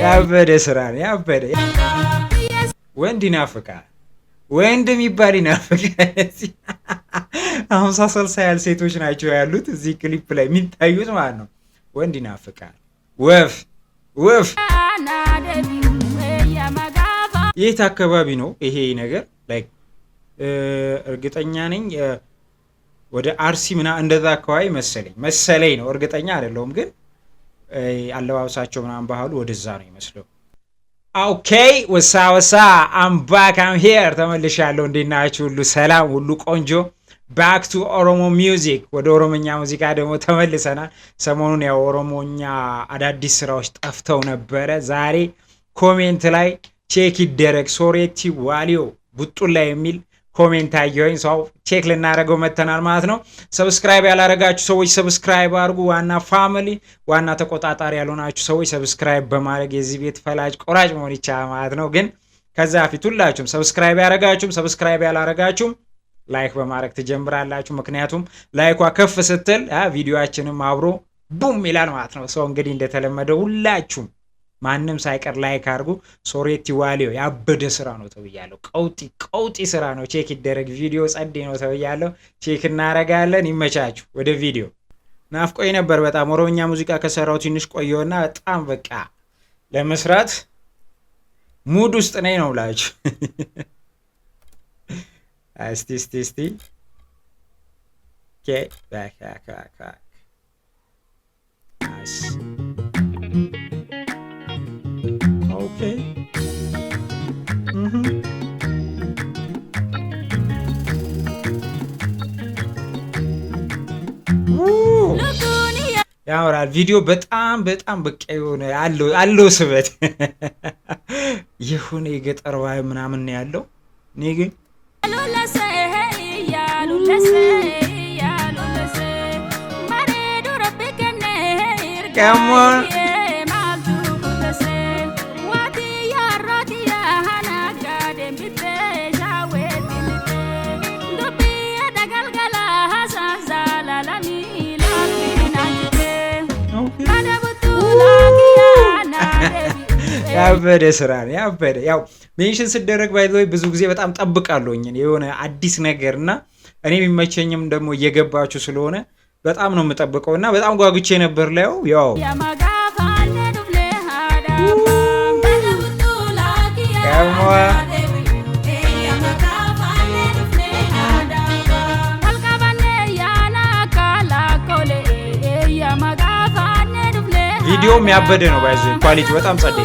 ያበደ ስራ ነው ያበደ ወንድ ይናፍቃል ወንድ የሚባል ይናፍቃል። አሁን ሳሰልሳ ያል ሴቶች ናቸው ያሉት እዚህ ክሊፕ ላይ የሚታዩት ማለት ነው። ወንድ ይናፍቃል ወፍ ወፍ የት አካባቢ ነው ይሄ ነገር? ላይክ እርግጠኛ ነኝ ወደ አርሲ ምና እንደዛ አካባቢ መሰለኝ ነው እርግጠኛ አይደለሁም፣ ግን አለባበሳቸው ምናምን ባህሉ ወደዛ ነው ይመስለው። ኦኬ ወሳ አም ባክ አም ሄር ተመልሻለሁ። እንዴት ናችሁ? ሁሉ ሰላም፣ ሁሉ ቆንጆ። ባክ ቱ ኦሮሞ ሚውዚክ፣ ወደ ኦሮሞኛ ሙዚቃ ደግሞ ተመልሰናል። ሰሞኑን ያው ኦሮሞኛ አዳዲስ ስራዎች ጠፍተው ነበረ። ዛሬ ኮሜንት ላይ ቼክ ይደረግ ሶሬቲ ዋሊዮ ቡጡላ የሚል ኮሜንት አየሁኝ። ሰው ቼክ ልናደርገው መተናል ማለት ነው። ሰብስክራይብ ያላረጋችሁ ሰዎች ሰብስክራይብ አድርጉ። ዋና ፋሚሊ ዋና ተቆጣጣሪ ያልሆናችሁ ሰዎች ሰብስክራይብ በማድረግ የዚህ ቤት ፈላጭ ቆራጭ መሆን ይቻላል ማለት ነው። ግን ከዛ ፊት ሁላችሁም ሰብስክራይብ ያረጋችሁም ሰብስክራይብ ያላረጋችሁም ላይክ በማድረግ ትጀምራላችሁ። ምክንያቱም ላይኳ ከፍ ስትል ቪዲዮአችንም አብሮ ቡም ይላል ማለት ነው። ሰው እንግዲህ እንደተለመደው ሁላችሁም ማንም ሳይቀር ላይክ አድርጉ። ሶሬቲ ዋሊዮ ያበደ ስራ ነው ተብያለሁ። ቀውጢ ስራ ነው። ቼክ ይደረግ። ቪዲዮ ጸዴ ነው ተብያለሁ። ቼክ እናረጋለን። ይመቻችሁ። ወደ ቪዲዮ። ናፍቆኝ ነበር በጣም ኦሮሞኛ ሙዚቃ ከሰራው ትንሽ ቆየውና በጣም በቃ ለመስራት ሙድ ውስጥ ነኝ ነው ብላችሁ እስቲ ኦኬ ባክ ናይስ ኦኬ ያወራል ቪዲዮ በጣም በቃ የሆነ አለው ስበት የሆነ የገጠር ባይ ምናምን ነው ያለው። እኔ ግን ያበደ ስራ ነው ያበደ። ያው ሜንሽን ሲደረግ ባይ ዘ ወይ ብዙ ጊዜ በጣም ጠብቃለሁኝ የሆነ አዲስ ነገርና እኔ የሚመቸኝም ደግሞ እየገባችሁ ስለሆነ በጣም ነው የምጠብቀውና በጣም ጓጉቼ ነበር ላይ ያው ቪዲዮም ያበደ ነው ባይዘ ኳሊቲ በጣም ጸዴ።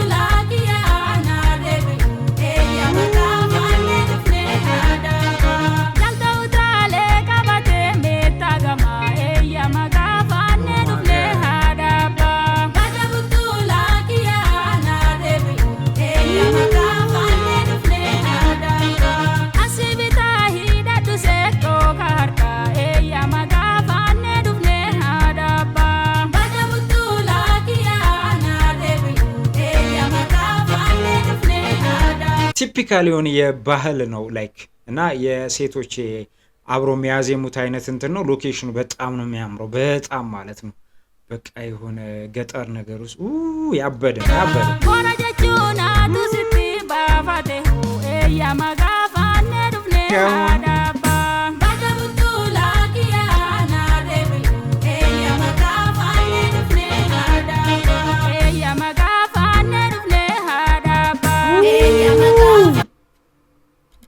ቲፒካል የሆነ የባህል ነው ላይክ እና የሴቶች አብሮ የሚያዜሙት አይነት እንትን ነው። ሎኬሽኑ በጣም ነው የሚያምረው በጣም ማለት ነው። በቃ የሆነ ገጠር ነገር ውስጥ ያበደ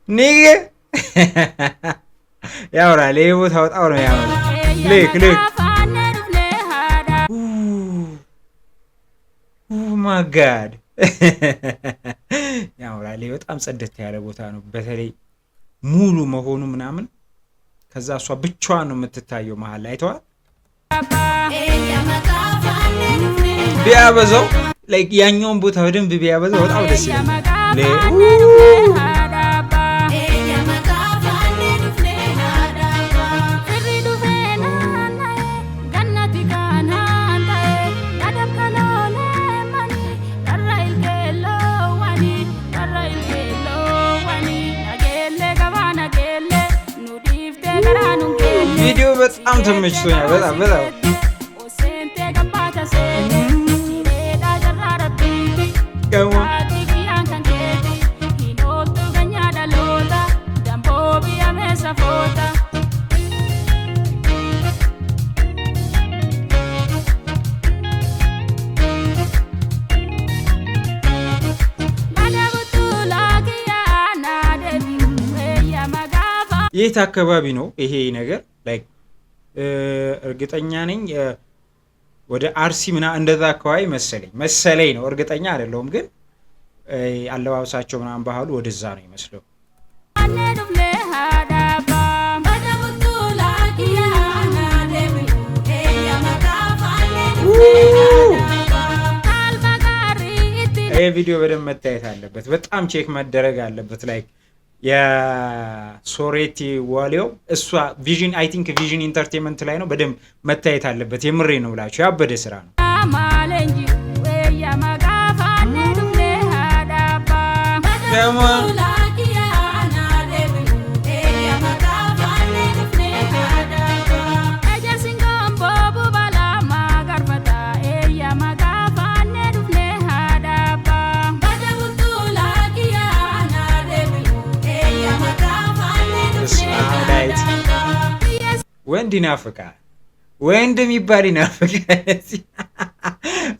ኒጌ ያወራል ይሄ ቦታ ወጣው ነው ያወራል። ልክ ማይ ጋድ ያወራል። ይሄ በጣም ጸደት ያለ ቦታ ነው። በተለይ ሙሉ መሆኑ ምናምን ከዛ እሷ ብቻዋን ነው የምትታየው መሀል ላይ አይተዋል። ቢያበዛው ላይክ ያኛውን ቦታ በደንብ ቢያበዛው በጣም ደስ ይላል። Nunca ቪዲዮ በጣም ተመችቶኛል። በጣም የት አካባቢ ነው ይሄ ነገር? ላይክ እርግጠኛ ነኝ ወደ አርሲ ምናምን እንደዛ አካባቢ መሰለኝ ነው። እርግጠኛ አይደለሁም፣ ግን አለባበሳቸው ምናምን ባህሉ ወደዛ ነው ይመስለው። ይህ ቪዲዮ በደንብ መታየት አለበት። በጣም ቼክ መደረግ አለበት። ላይክ የሶሬቲ ዋሊዮ እሷ ቪዥን አይ ቲንክ ቪዥን ኢንተርቴንመንት ላይ ነው። በደንብ መታየት አለበት። የምሬ ነው ብላችሁ ያበደ ስራ ነው። ወንድ ይናፍቃል። ወንድ የሚባል ይናፍቃል።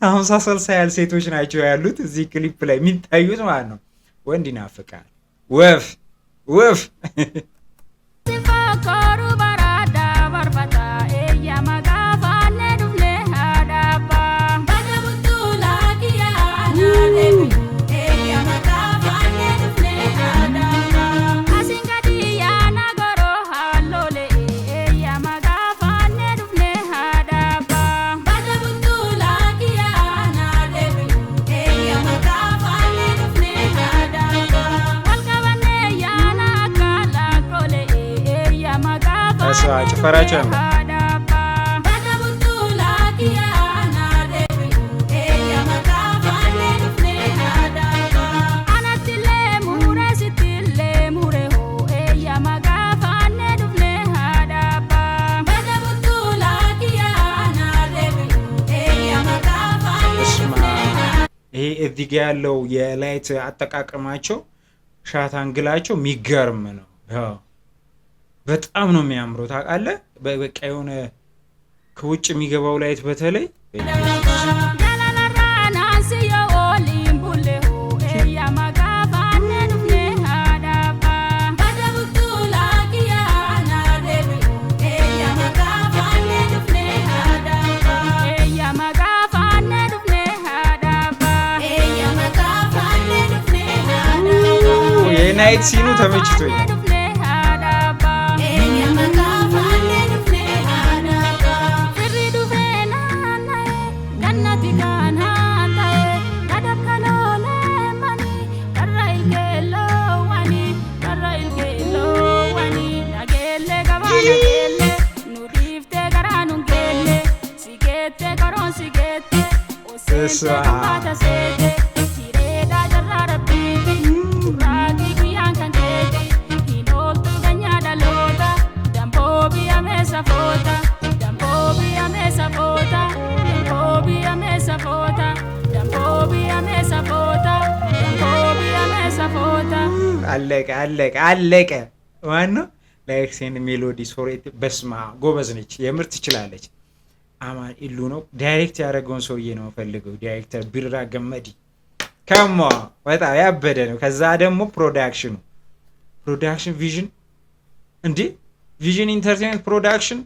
50-60 ያህል ሴቶች ናቸው ያሉት እዚህ ክሊፕ ላይ የሚታዩት ማለት ነው። ወንድ ይናፍቃል። ወፍ ጭፈራቸው ነው። ይሄ እዚህ ጋ ያለው የላይት አጠቃቀማቸው ሻት አንግላቸው የሚገርም ነው። በጣም ነው የሚያምረው። ታውቃለህ፣ በቃ የሆነ ከውጭ የሚገባው ላይት በተለይ የናይት ሲኑ ተመችቶኛል። አለቀ። ዋናው ላይክሴን ሜሎዲ ሶሬት በስማ ጎበዝ ነች፣ የምር ትችላለች። አማን ኢሉ ነው ዳይሬክት ያደረገውን ሰውዬ ነው ፈልገው። ዳይሬክተር ቢራ ገመዲ ከማ በጣም ያበደ ነው። ከዛ ደግሞ ፕሮዳክሽን ቪዥን ቪዥን ኢንተርቴይንመንት ፕሮዳክሽን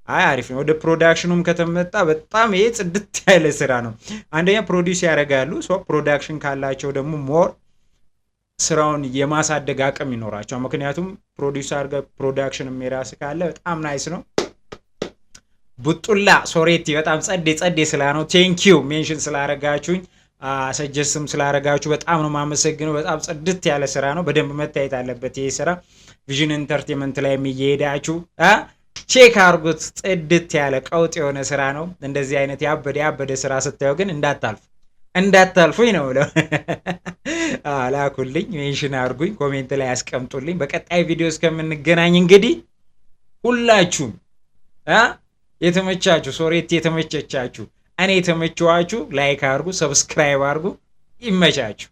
አሪፍ ነው። ወደ ፕሮዳክሽኑም ከተመጣ በጣም ይሄ ጽድት ያለ ስራ ነው። አንደኛ ፕሮዲውስ ያደርጋሉ። ፕሮዳክሽን ካላቸው ደግሞ ሞር ስራውን የማሳደግ አቅም ይኖራቸው። ምክንያቱም ፕሮዲውስ አድርገህ ፕሮዳክሽን የራስ ካለ በጣም ናይስ ነው። ቡጡላ ሶሬቲ በጣም ጸዴ ስላ ነው። ቴንኪዩ ሜንሽን ስላረጋችሁኝ ሰጀስትም ስላረጋችሁ በጣም ነው ማመሰግነው። በጣም ጽድት ያለ ስራ ነው። በደንብ መታየት አለበት ይሄ ስራ። ቪዥን ኢንተርቴይንመንት ላይ የሚሄዳችሁ ቼክ አርጉት። ጽድት ያለ ቀውጥ የሆነ ስራ ነው። እንደዚህ አይነት ያበደ ስራ ስታዩ ግን እንዳታልፉኝ ነው ብለው ላኩልኝ፣ ሜንሽን አርጉኝ፣ ኮሜንት ላይ ያስቀምጡልኝ። በቀጣይ ቪዲዮ እስከምንገናኝ እንግዲህ ሁላችሁም የተመቻችሁ ሶሬት የተመቸቻችሁ እኔ የተመቸዋችሁ ላይክ አድርጉ፣ ሰብስክራይብ አድርጉ። ይመቻችሁ።